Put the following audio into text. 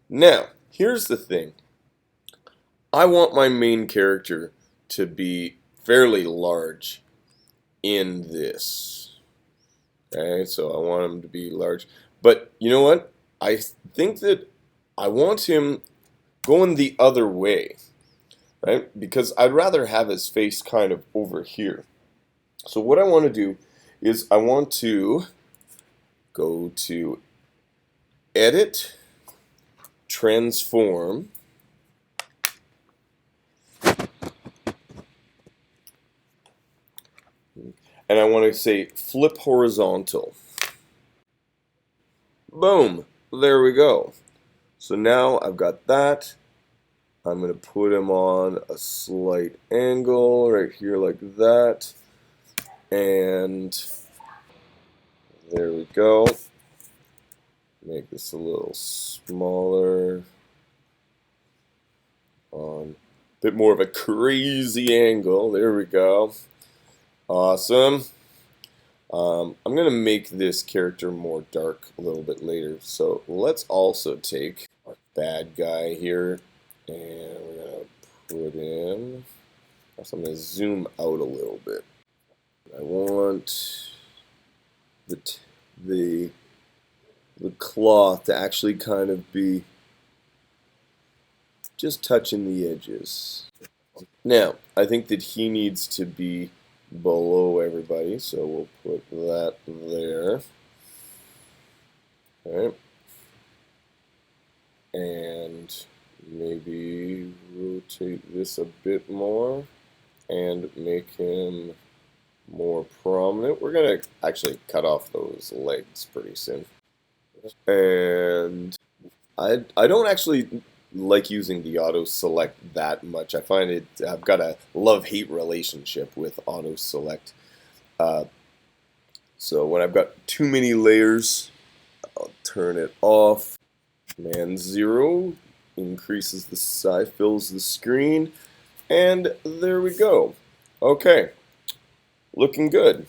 Now, here's the thing. I want my main character to be fairly large in this. Okay, so I want him to be large. But you know what? I think that I want him going the other way, right? Because I'd rather have his face kind of over here. So what I want to do is I want to go to Edit, Transform, and I want to say Flip Horizontal. Boom! There we go. So now I've got that. I'm going to put him on a slight angle right here like that. And there we go. Make this a little smaller. On a bit more of a crazy angle. There we go. Awesome. I'm going to make this character more dark a little bit later. So let's also take our bad guy here. And we're going to put in. So I'm going to zoom out a little bit. I want the cloth to actually kind of be just touching the edges. Now, I think that he needs to be below everybody, so we'll put that there. Okay. And maybe rotate this a bit more and make him more prominent. We're going to actually cut off those legs pretty soon. And I don't actually like using the auto select that much. I find I've got a love-hate relationship with auto select. So when I've got too many layers, I'll turn it off. Command 0 increases the size, fills the screen, and there we go. Okay, looking good.